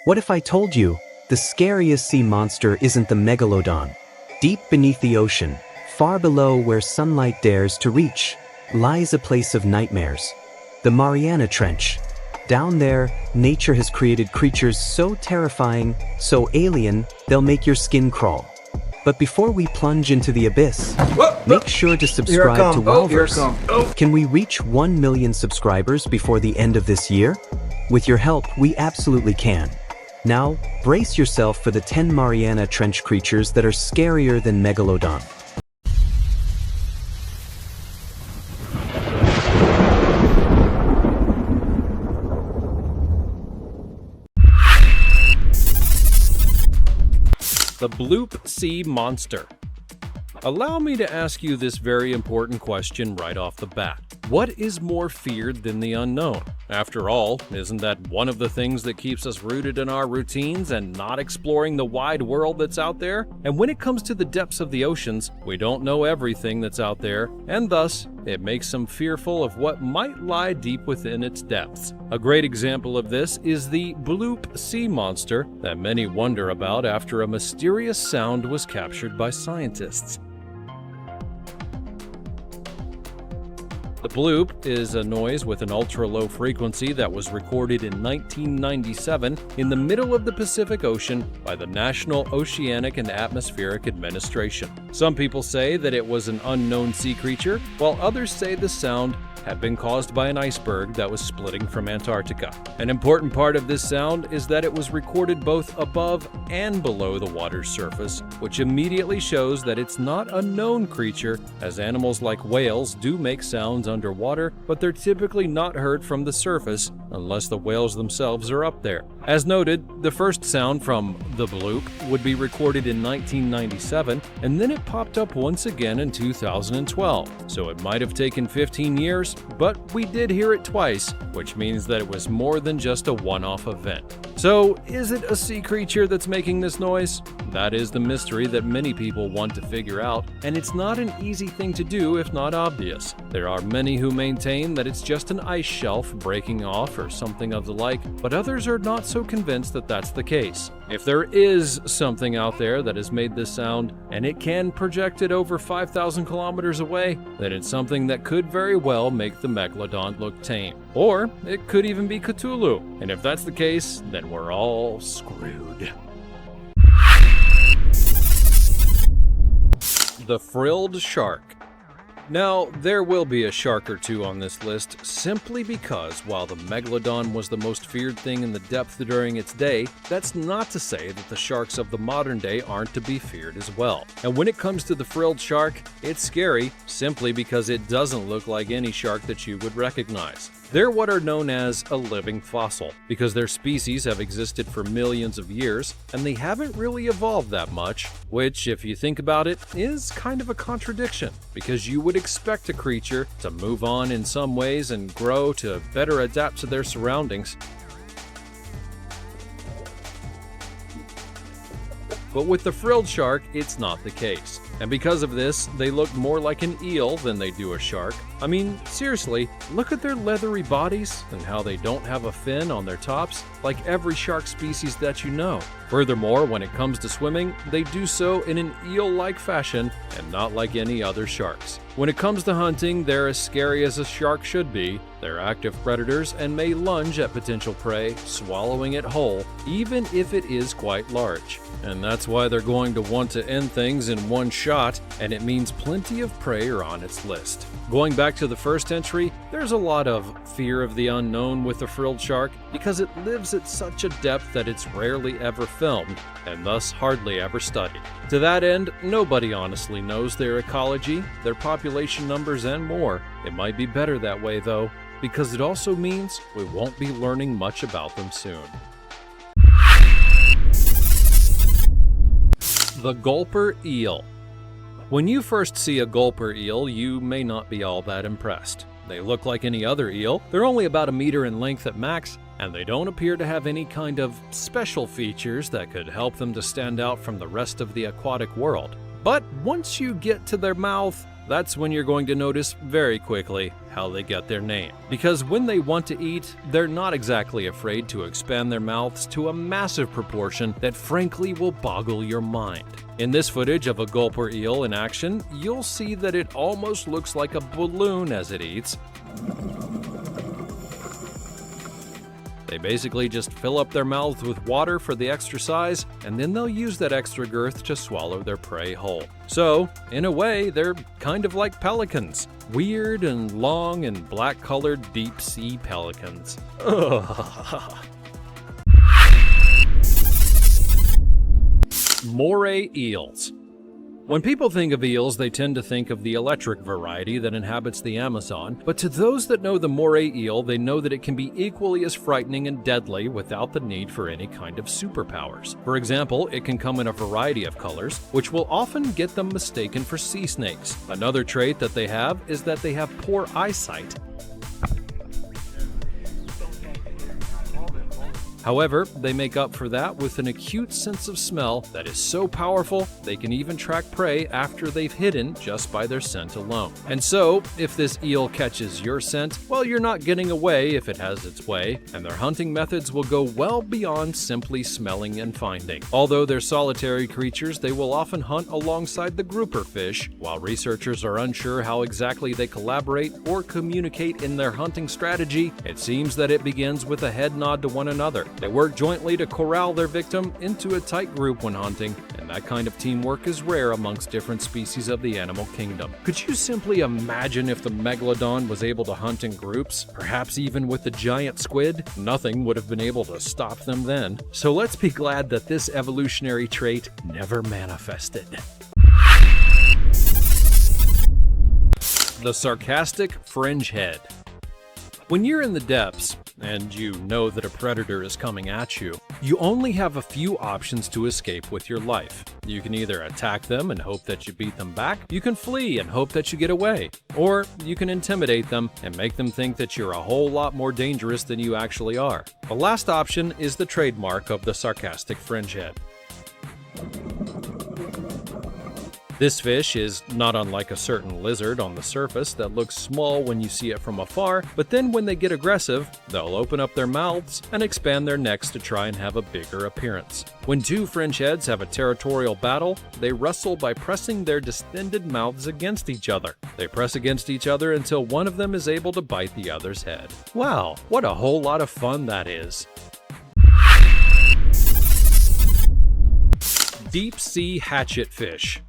What if I told you the scariest sea monster isn't the Megalodon? Deep beneath the ocean, far below where sunlight dares to reach, lies a place of nightmares. The Mariana Trench. Down there, nature has created creatures so terrifying, so alien, they'll make your skin crawl. But before we plunge into the abyss, make sure to subscribe to Wowverse. Can we reach 1 million subscribers before the end of this year? With your help, we absolutely can. Now, brace yourself for the 10 Mariana Trench creatures that are scarier than Megalodon. The bloop sea monster. Allow me to ask you this very important question right off the bat. What is more feared than the unknown? After all, isn't that one of the things that keeps us rooted in our routines and not exploring the wide world that's out there? And when it comes to the depths of the oceans, we don't know everything that's out there, and thus, it makes some fearful of what might lie deep within its depths. A great example of this is the bloop sea monster that many wonder about after a mysterious sound was captured by scientists. The bloop is a noise with an ultra-low frequency that was recorded in 1997 in the middle of the Pacific Ocean by the National Oceanic and Atmospheric Administration. Some people say that it was an unknown sea creature, while others say the sound had been caused by an iceberg that was splitting from Antarctica. An important part of this sound is that it was recorded both above and below the water's surface, which immediately shows that it's not a known creature, as animals like whales do make sounds underwater, but they're typically not heard from the surface unless the whales themselves are up there. As noted, the first sound from the bloop would be recorded in 1997, and then it popped up once again in 2012, so it might have taken 15 years, but we did hear it twice, which means that it was more than just a one-off event. So, is it a sea creature that's making this noise? That is the mystery that many people want to figure out, and it's not an easy thing to do if not obvious. There are many who maintain that it's just an ice shelf breaking off or something of the like, but others are not so convinced that that's the case. If there is something out there that has made this sound, and it can project it over 5,000 kilometers away, then it's something that could very well make the Megalodon look tame. Or it could even be Cthulhu, and if that's the case, then we're all screwed. The frilled shark. Now, there will be a shark or two on this list simply because while the Megalodon was the most feared thing in the depth during its day, that's not to say that the sharks of the modern day aren't to be feared as well. And when it comes to the frilled shark, it's scary simply because it doesn't look like any shark that you would recognize. They're what are known as a living fossil, because their species have existed for millions of years, and they haven't really evolved that much, which, if you think about it, is kind of a contradiction, because you would expect a creature to move on in some ways and grow to better adapt to their surroundings. But with the frilled shark, it's not the case. And because of this, they look more like an eel than they do a shark. I mean, seriously, look at their leathery bodies and how they don't have a fin on their tops, like every shark species that you know. Furthermore, when it comes to swimming, they do so in an eel-like fashion and not like any other sharks. When it comes to hunting, they're as scary as a shark should be. They're active predators and may lunge at potential prey, swallowing it whole, even if it is quite large. And that's why they're going to want to end things in one shot, and it means plenty of prey are on its list. Going back to the first entry, there's a lot of fear of the unknown with the frilled shark because it lives at such a depth that it's rarely ever filmed, and thus hardly ever studied. To that end, nobody honestly knows their ecology, their population numbers, and more. It might be better that way though, because it also means we won't be learning much about them soon. The gulper eel. When you first see a gulper eel, you may not be all that impressed. They look like any other eel, they're only about a meter in length at max, and they don't appear to have any kind of special features that could help them to stand out from the rest of the aquatic world. But once you get to their mouth, that's when you're going to notice very quickly how they get their name. Because when they want to eat, they're not exactly afraid to expand their mouths to a massive proportion that frankly will boggle your mind. In this footage of a gulper eel in action, you'll see that it almost looks like a balloon as it eats. They basically just fill up their mouths with water for the extra size, and then they'll use that extra girth to swallow their prey whole. So, in a way, they're kind of like pelicans. Weird and long and black-colored deep-sea pelicans. Ugh. Moray eels. When people think of eels, they tend to think of the electric variety that inhabits the Amazon, but to those that know the moray eel, they know that it can be equally as frightening and deadly without the need for any kind of superpowers. For example, it can come in a variety of colors, which will often get them mistaken for sea snakes. Another trait that they have is that they have poor eyesight. However, they make up for that with an acute sense of smell that is so powerful they can even track prey after they've hidden just by their scent alone. And so, if this eel catches your scent, well, you're not getting away if it has its way, and their hunting methods will go well beyond simply smelling and finding. Although they're solitary creatures, they will often hunt alongside the grouper fish. While researchers are unsure how exactly they collaborate or communicate in their hunting strategy, it seems that it begins with a head nod to one another. They work jointly to corral their victim into a tight group when hunting, and that kind of teamwork is rare amongst different species of the animal kingdom. Could you simply imagine if the Megalodon was able to hunt in groups, perhaps even with the giant squid? Nothing would have been able to stop them then. So let's be glad that this evolutionary trait never manifested. The sarcastic fringe head. When you're in the depths, and you know that a predator is coming at you, you only have a few options to escape with your life. You can either attack them and hope that you beat them back, you can flee and hope that you get away, or you can intimidate them and make them think that you're a whole lot more dangerous than you actually are. The last option is the trademark of the sarcastic fringe head. This fish is not unlike a certain lizard on the surface that looks small when you see it from afar, but then when they get aggressive, they'll open up their mouths and expand their necks to try and have a bigger appearance. When two fringe heads have a territorial battle, they wrestle by pressing their distended mouths against each other. They press against each other until one of them is able to bite the other's head. Wow, what a whole lot of fun that is. Deep sea hatchetfish.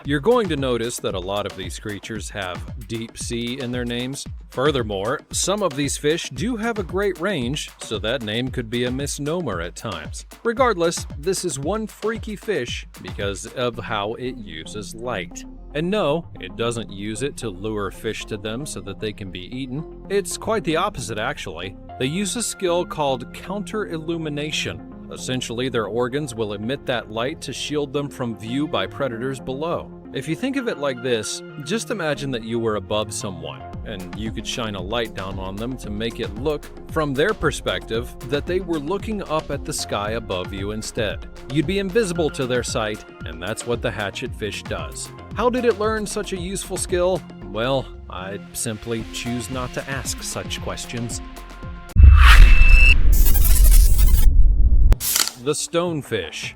You're going to notice that a lot of these creatures have deep sea in their names. Furthermore, some of these fish do have a great range, so that name could be a misnomer at times. Regardless, this is one freaky fish because of how it uses light. And no, it doesn't use it to lure fish to them so that they can be eaten. It's quite the opposite, actually. They use a skill called counter-illumination. Essentially, their organs will emit that light to shield them from view by predators below. If you think of it like this, just imagine that you were above someone, and you could shine a light down on them to make it look, from their perspective, that they were looking up at the sky above you instead. You'd be invisible to their sight, and that's what the hatchetfish does. How did it learn such a useful skill? Well, I simply choose not to ask such questions. The stonefish.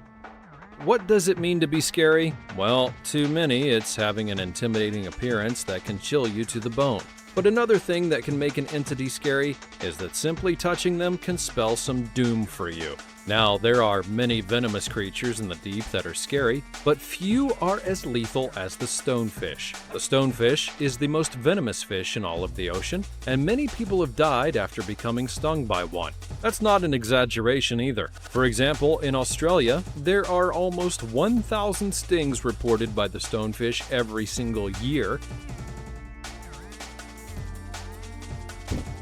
What does it mean to be scary? Well, to many, it's having an intimidating appearance that can chill you to the bone. But another thing that can make an entity scary is that simply touching them can spell some doom for you. Now, there are many venomous creatures in the deep that are scary, but few are as lethal as the stonefish. The stonefish is the most venomous fish in all of the ocean, and many people have died after becoming stung by one. That's not an exaggeration either. For example, in Australia, there are almost 1,000 stings reported by the stonefish every single year.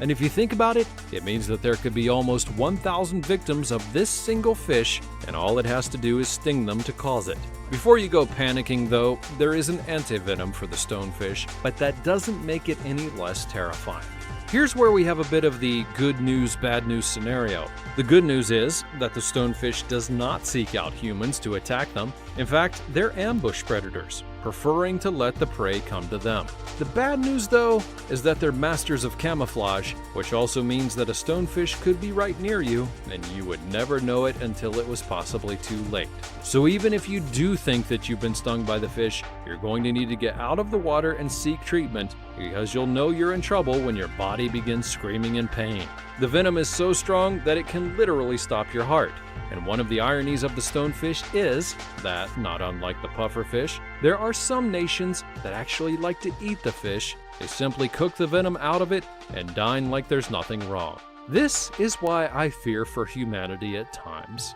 And if you think about it, it means that there could be almost 1,000 victims of this single fish, and all it has to do is sting them to cause it. Before you go panicking though, there is an antivenom for the stonefish, but that doesn't make it any less terrifying. Here's where we have a bit of the good news, bad news scenario. The good news is that the stonefish does not seek out humans to attack them. In fact, they're ambush predators. preferring to let the prey come to them. The bad news, though, is that they're masters of camouflage, which also means that a stonefish could be right near you, and you would never know it until it was possibly too late. So even if you do think that you've been stung by the fish, you're going to need to get out of the water and seek treatment, because you'll know you're in trouble when your body begins screaming in pain. The venom is so strong that it can literally stop your heart. And one of the ironies of the stonefish is that, not unlike the pufferfish, there are some nations that actually like to eat the fish. They simply cook the venom out of it and dine like there's nothing wrong. This is why I fear for humanity at times.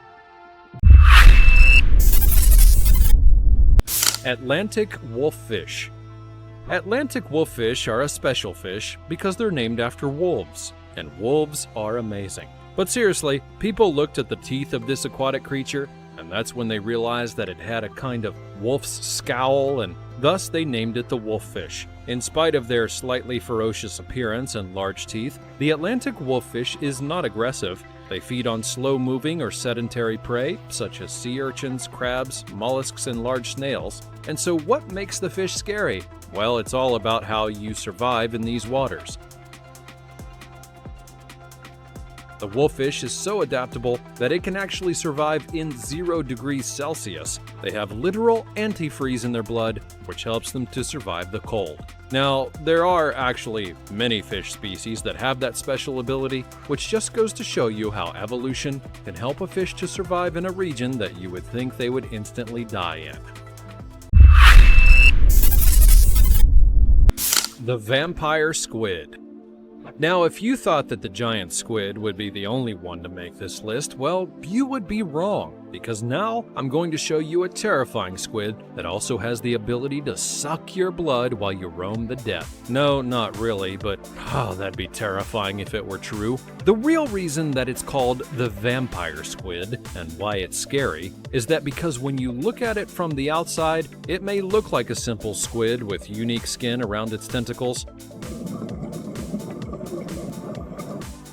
Atlantic wolffish. Atlantic wolffish are a special fish because they're named after wolves, and wolves are amazing. But seriously, people looked at the teeth of this aquatic creature, and that's when they realized that it had a kind of wolf's scowl, and thus they named it the wolffish. In spite of their slightly ferocious appearance and large teeth, the Atlantic wolffish is not aggressive. They feed on slow-moving or sedentary prey, such as sea urchins, crabs, mollusks, and large snails. And so what makes the fish scary? Well, it's all about how you survive in these waters. The wolffish is so adaptable that it can actually survive in 0 degrees Celsius. They have literal antifreeze in their blood, which helps them to survive the cold. Now, there are actually many fish species that have that special ability, which just goes to show you how evolution can help a fish to survive in a region that you would think they would instantly die in. The vampire squid. Now, if you thought that the giant squid would be the only one to make this list, well, you would be wrong, because now I'm going to show you a terrifying squid that also has the ability to suck your blood while you roam the depth. No, not really, but that'd be terrifying if it were true. The real reason that it's called the vampire squid, and why it's scary, is that because when you look at it from the outside, it may look like a simple squid with unique skin around its tentacles.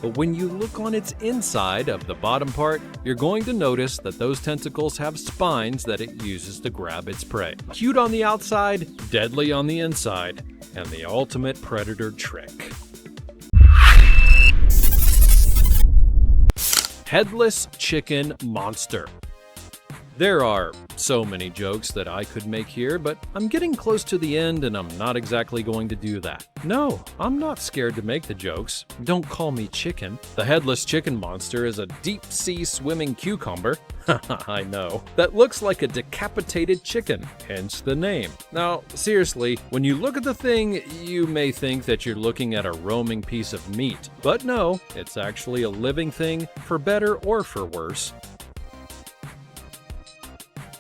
But when you look on its inside of the bottom part, you're going to notice that those tentacles have spines that it uses to grab its prey. Cute on the outside, deadly on the inside, and the ultimate predator trick. Headless chicken monster. There are so many jokes that I could make here, but I'm getting close to the end and I'm not exactly going to do that. No, I'm not scared to make the jokes. Don't call me chicken. The headless chicken monster is a deep-sea swimming cucumber, I know, that looks like a decapitated chicken, hence the name. Now, seriously, when you look at the thing, you may think that you're looking at a roaming piece of meat, but no, it's actually a living thing, for better or for worse.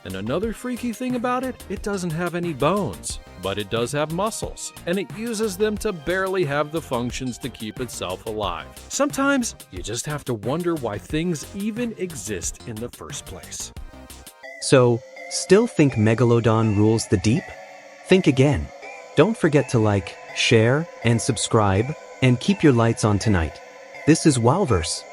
And another freaky thing about it, it doesn't have any bones, but it does have muscles, and it uses them to barely have the functions to keep itself alive. Sometimes, you just have to wonder why things even exist in the first place. So, still think Megalodon rules the deep? Think again. Don't forget to like, share, and subscribe, and keep your lights on tonight. This is Wowverse.